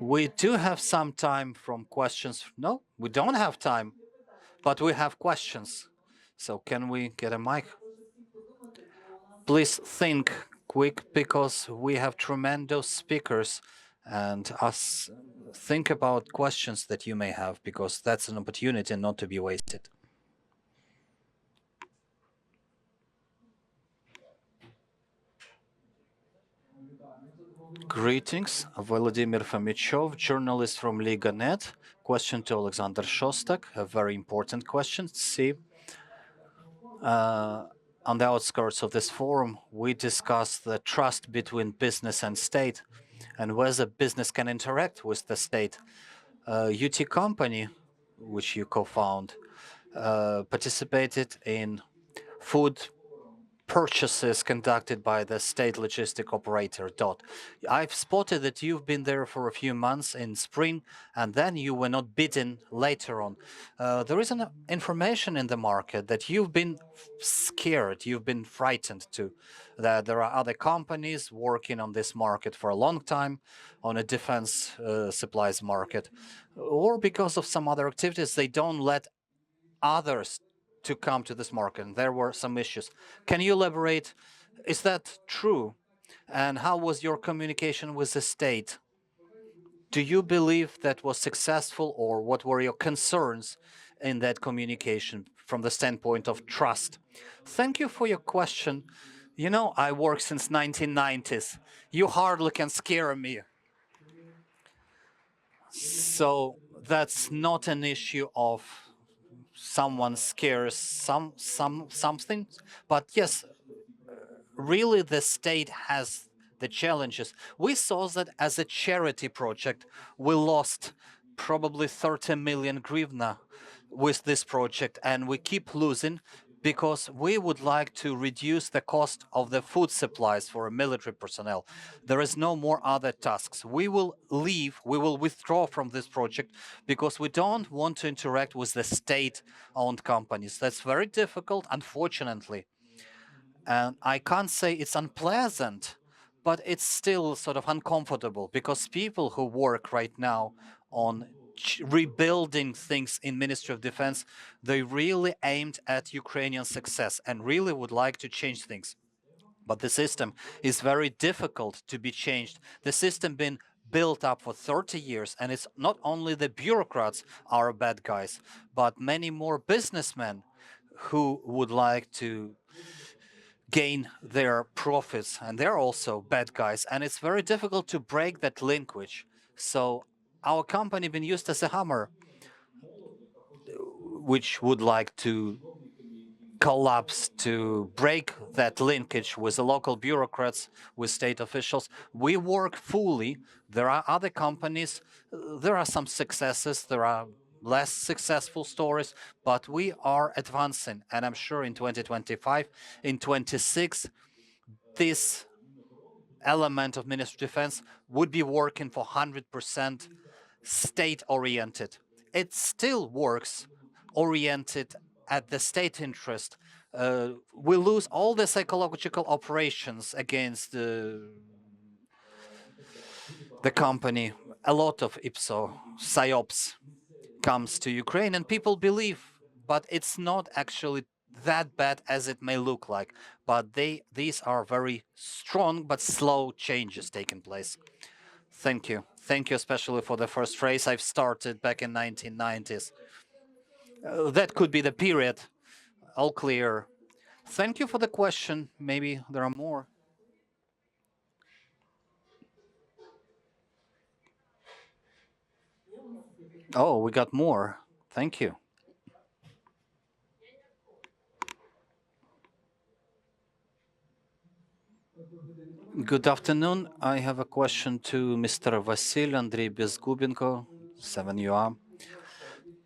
We do have some time from questions. No, we don't have time, but we have questions. So can we get a mic? Please think quick, because we have tremendous speakers, and us think about questions that you may have, because that's an opportunity not to be wasted. Greetings, Volodymyr Fomichov, journalist from Liga.net. Question to Alexander Shostak, a very important question. See, on the outskirts of this forum, we discussed the trust between business and state, and whether business can interact with the state. UT company, which you co-found, participated in food purchases conducted by the state logistic operator DOT. I've spotted that you've been there for a few months in spring, and then you were not bidden later on. There is an information in the market that you've been scared, you've been frightened too, that there are other companies working on this market for a long time, on a defense supplies market, or because of some other activities, they don't let others to come to this market. And there were some issues. Can you elaborate? Is that true? And how was your communication with the state? Do you believe that was successful, or what were your concerns in that communication from the standpoint of trust? Thank you for your question. You know, I work since 1990s. You hardly can scare me. So that's not an issue of someone scares something, but yes, really the state has the challenges. We saw that as a charity project. We lost probably 30 million hryvnia with this project, and we keep losing because we would like to reduce the cost of the food supplies for military personnel. There is no more other tasks. We will leave, we will withdraw from this project, because we don't want to interact with the state-owned companies. That's very difficult, unfortunately. And I can't say it's unpleasant, but it's still sort of uncomfortable, because people who work right now on rebuilding things in Ministry of Defense, they really aimed at Ukrainian success and really would like to change things. But the system is very difficult to be changed. The system been built up for 30 years, and it's not only the bureaucrats are bad guys, but many more businessmen who would like to gain their profits, and they're also bad guys, and it's very difficult to break that linkage. So our company been used as a hammer, which would like to collapse, to break that linkage with the local bureaucrats, with state officials. We work fully. There are other companies, there are some successes, there are less successful stories, but we are advancing. And I'm sure in 2025, in 26, this element of Ministry of Defense would be working for 100% state-oriented. It still works oriented at the state interest. We lose all the psychological operations against the company. A lot of IPSO, PSYOPs comes to Ukraine, and people believe, but it's not actually that bad as it may look like. But these are very strong but slow changes taking place. Thank you. Thank you especially for the first phrase. I've started back in 1990s. That could be the period. All clear. Thank you for the question. Maybe there are more. Oh, we got more. Thank you. Good afternoon. I have a question to Mr. Vasil Andrei Bezgubenko, 7UA.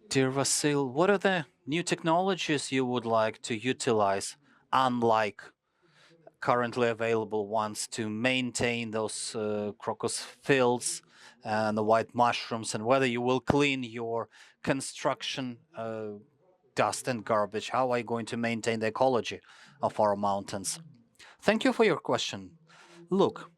Dear Vasil, what are the new technologies you would like to utilize, unlike currently available ones, to maintain those crocus fields and the white mushrooms, and whether you will clean your construction dust and garbage? How are you going to maintain the ecology of our mountains? Thank you for your question. Look,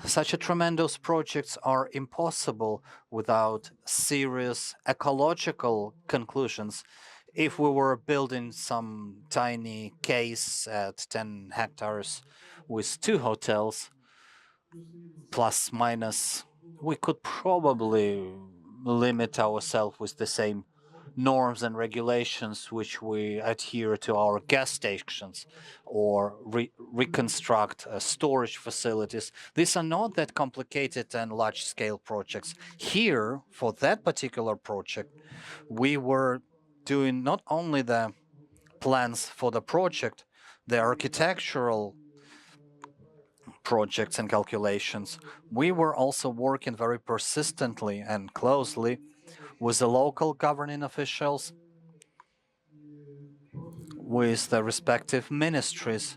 such a tremendous projects are impossible without serious ecological conclusions. If we were building some tiny case at 10 hectares with two hotels, plus minus, we could probably limit ourselves with the same norms and regulations which we adhere to our gas stations, or reconstruct storage facilities. These are not that complicated and large scale projects. Here, for that particular project, we were doing not only the plans for the project, the architectural projects and calculations. We were also working very persistently and closely with the local governing officials, with the respective ministries,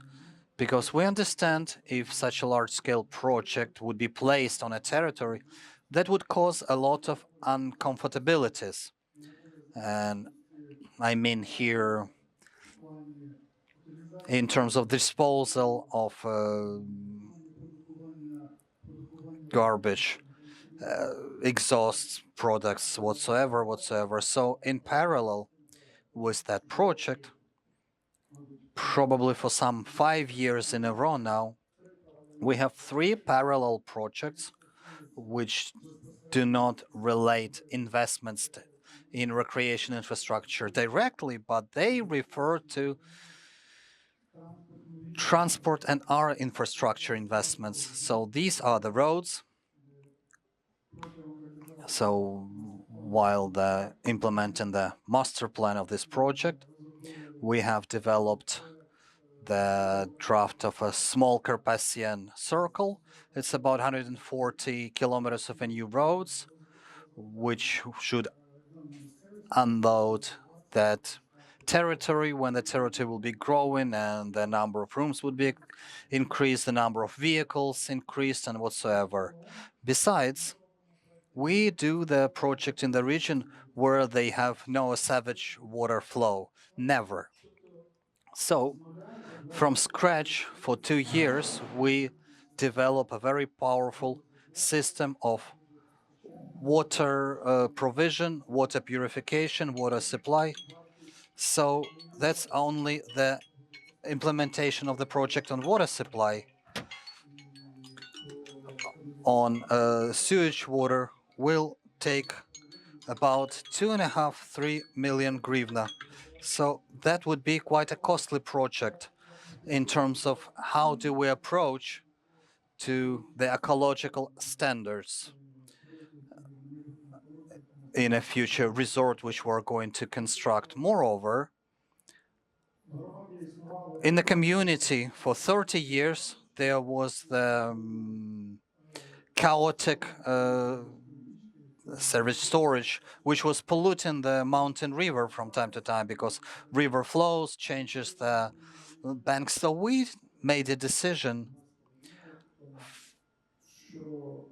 because we understand if such a large-scale project would be placed on a territory, that would cause a lot of uncomfortabilities. And I mean here, in terms of disposal of garbage, exhaust products, whatsoever. So in parallel with that project, probably for some 5 years in a row now, we have three parallel projects which do not relate investments in recreation infrastructure directly, but they refer to transport and our infrastructure investments. So these are the roads. So while implementing the master plan of this project, we have developed the draft of a small Carpathian circle. It's about 140 kilometers of a new roads, which should unload that territory when the territory will be growing and the number of rooms would be increased, the number of vehicles increased, and whatsoever. Besides, we do the project in the region where they have no savage water flow, never. So, from scratch for 2 years, we develop a very powerful system of water provision, water purification, water supply. So that's only the implementation of the project on water supply. on sewage water will take about 2.5–3 million hryvnia. So that would be quite a costly project in terms of how do we approach to the ecological standards in a future resort which we're going to construct. Moreover, in the community for 30 years, there was the chaotic sewage storage, which was polluting the mountain river from time to time because river flows, changes the banks. So we made a decision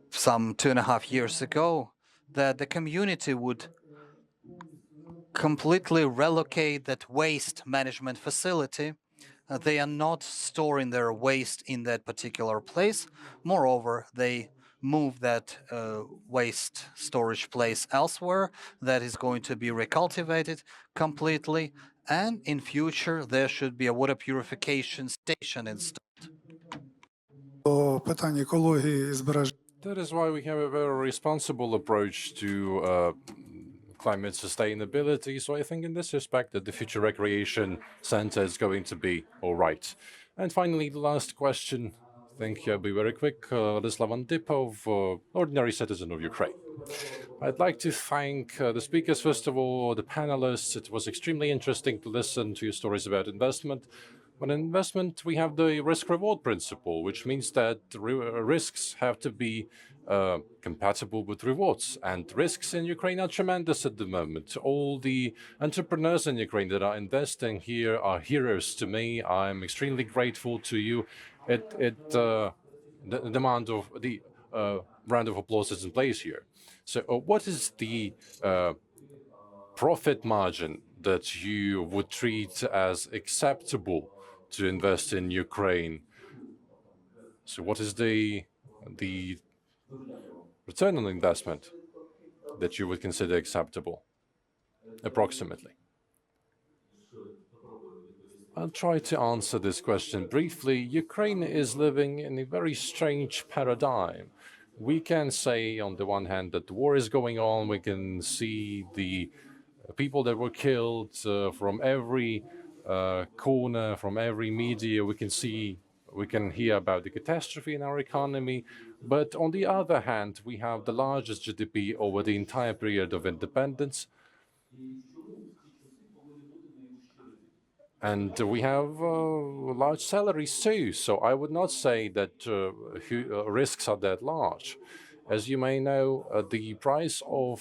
some 2.5 years ago that the community would completely relocate that waste management facility. They are not storing their waste in that particular place. Moreover, they move that waste storage place elsewhere that is going to be recultivated completely. And in future, there should be a water purification station installed. That is why we have a very responsible approach to climate sustainability. So I think in this respect that the future recreation center is going to be all right. And finally, the last question. I think I'll be very quick. Ladislav Antipov, ordinary citizen of Ukraine. I'd like to thank the speakers, first of all, the panelists. It was extremely interesting to listen to your stories about investment. When investment, we have the risk-reward principle, which means that risks have to be compatible with rewards. And risks in Ukraine are tremendous at the moment. All the entrepreneurs in Ukraine that are investing here are heroes to me. I'm extremely grateful to you. The demand of the round of applause is in place here. So, what is the profit margin that you would treat as acceptable to invest in Ukraine? So, what is the return on investment that you would consider acceptable, approximately? I'll try to answer this question briefly. Ukraine is living in a very strange paradigm. We can say, on the one hand, that the war is going on. We can see the people that were killed from every corner, from every media. We can hear about the catastrophe in our economy. But on the other hand, we have the largest GDP over the entire period of independence. And we have large salaries too. So I would not say that risks are that large. As you may know, the price of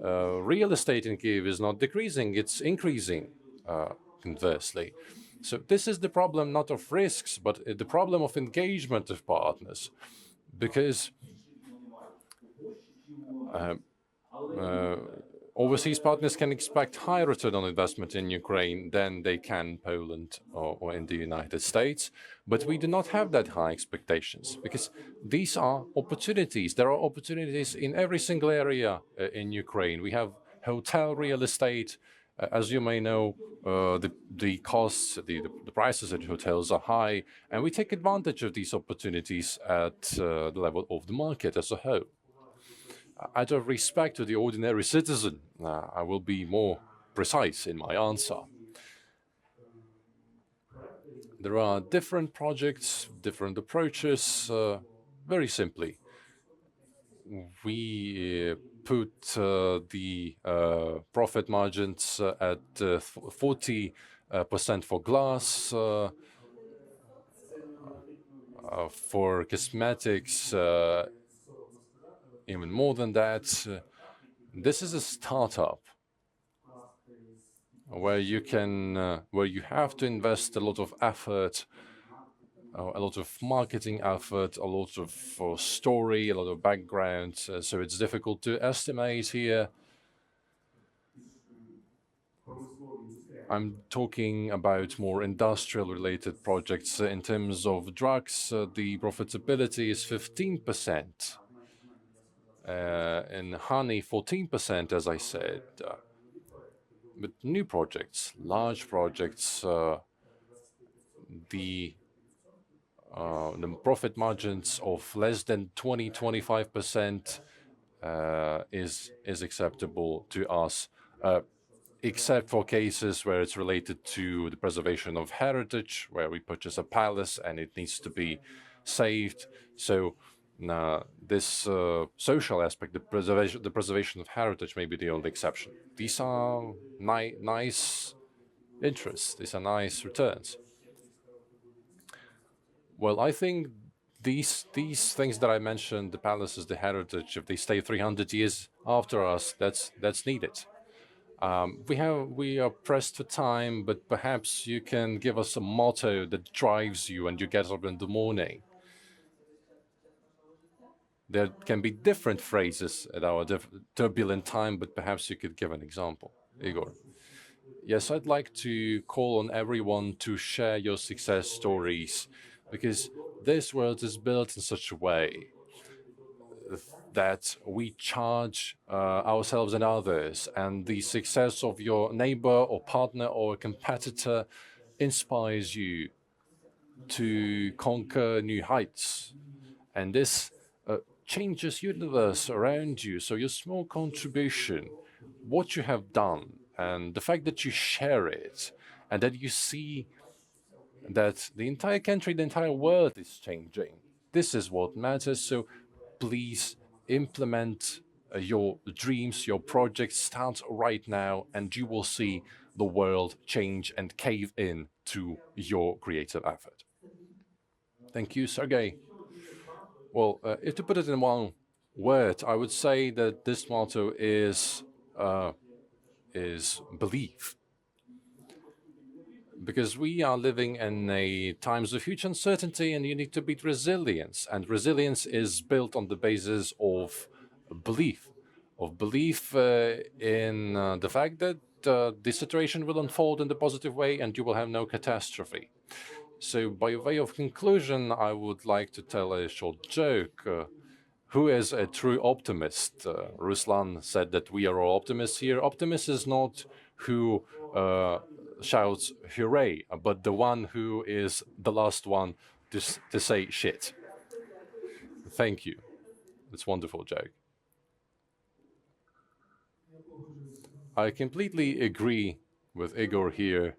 real estate in Kiev is not decreasing, it's increasing conversely. So this is the problem not of risks, but the problem of engagement of partners. Because overseas partners can expect higher return on investment in Ukraine than they can Poland or in the United States. But we do not have that high expectations because these are opportunities. There are opportunities in every single area in Ukraine. We have hotel real estate. As you may know, the costs, the prices at hotels are high, and we take advantage of these opportunities at the level of the market as a whole. Out of respect to the ordinary citizen, I will be more precise in my answer. There are different projects, different approaches. Very simply, we put the profit margins at 40% for glass, for cosmetics, even more than that. This is a startup where you have to invest a lot of effort, a lot of marketing effort, a lot of story, a lot of background. So it's difficult to estimate here. I'm talking about more industrial-related projects. In terms of drugs, the profitability is 15%. In honey, 14%, as I said. But new projects, large projects, the the profit margins of less than 25% is acceptable to us, except for cases where it's related to the preservation of heritage, where we purchase a palace and it needs to be saved. So this social aspect, the preservation of heritage, may be the only exception. These are nice interests. These are nice returns. Well, I think these things that I mentioned, the palaces, the heritage, if they stay 300 years after us, that's needed. We are pressed for time, but perhaps you can give us a motto that drives you and you get up in the morning. There can be different phrases at our turbulent time, but perhaps you could give an example. Igor. Yes, I'd like to call on everyone to share your success stories, because this world is built in such a way that we charge ourselves and others, and the success of your neighbor or partner or competitor inspires you to conquer new heights. And this changes universe around you. So your small contribution, what you have done, and the fact that you share it, and that you see that the entire country, the entire world is changing. This is what matters. So please implement your dreams, your projects. Start right now, and you will see the world change and cave in to your creative effort. Thank you, Sergey. Well, if to put it in one word, I would say that this motto is belief, because we are living in a times of huge uncertainty, and you need to beat resilience, and resilience is built on the basis of belief, in the fact that the situation will unfold in the positive way and you will have no catastrophe. So, by way of conclusion, I would like to tell a short joke. Who is a true optimist? Ruslan said that we are all optimists here. Optimist is not who shouts hooray, but the one who is the last one to say shit. Thank you. It's a wonderful joke. I completely agree with Igor here.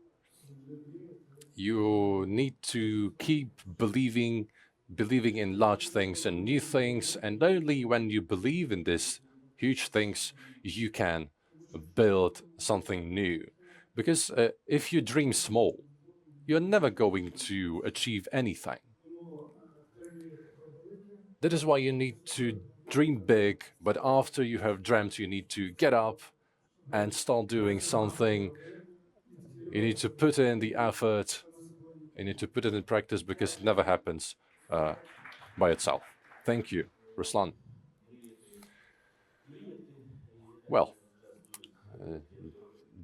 You need to keep believing in large things and new things, and only when you believe in these huge things you can build something new. Because if you dream small, you're never going to achieve anything. That is why you need to dream big, but after you have dreamt, you need to get up and start doing something. You need to put in the effort, you need to put it in practice, because it never happens by itself. Thank you, Ruslan. Well,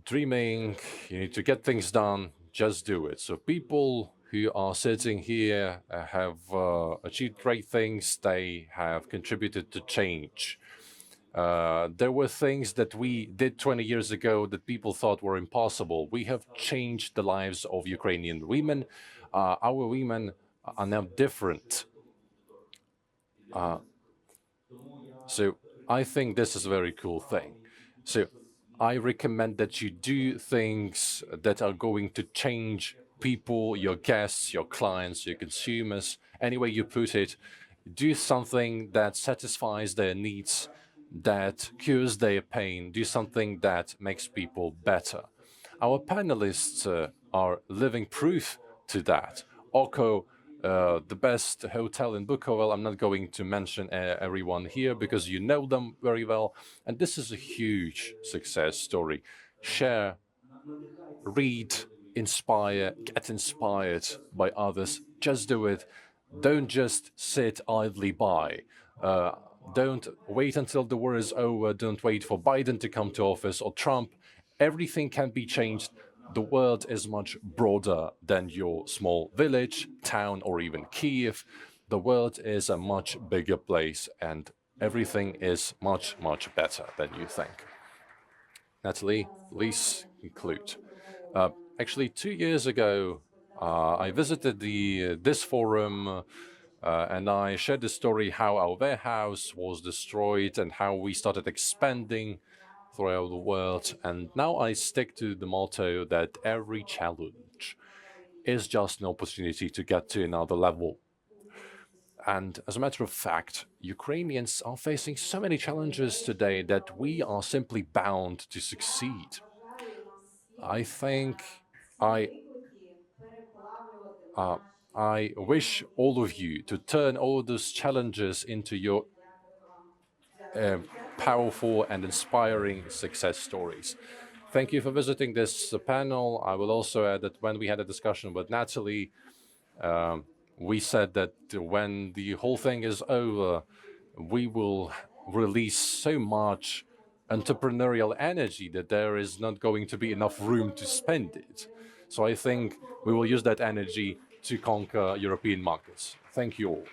dreaming, you need to get things done, just do it. So people who are sitting here have achieved great things, they have contributed to change. There were things that we did 20 years ago that people thought were impossible. We have changed the lives of Ukrainian women. Our women are now different. So I think this is a very cool thing. So I recommend that you do things that are going to change people, your guests, your clients, your consumers, any way you put it. Do something that satisfies their needs, that cures their pain. Do something that makes people better. Our panelists are living proof to that. Oko, the best hotel in Bukovel. I'm not going to mention everyone here because you know them very well. And this is a huge success story. Share, read, inspire, get inspired by others. Just do it. Don't just sit idly by. Don't wait until the war is over. Don't wait for Biden to come to office or Trump. Everything can be changed. The world is much broader than your small village, town, or even Kief. The world is a much bigger place, and everything is much, much better than you think. Natalie, please conclude. Actually, 2 years ago, I visited this forum and I shared the story how our warehouse was destroyed and how we started expanding throughout the world. And now I stick to the motto that every challenge is just an opportunity to get to another level. And as a matter of fact, Ukrainians are facing so many challenges today that we are simply bound to succeed. I think I I wish all of you to turn all those challenges into your uh, powerful and inspiring success stories. Thank you for visiting this panel. I will also add that when we had a discussion with Natalie, we said that when the whole thing is over, we will release so much entrepreneurial energy that there is not going to be enough room to spend it. So I think we will use that energy to conquer European markets. Thank you all.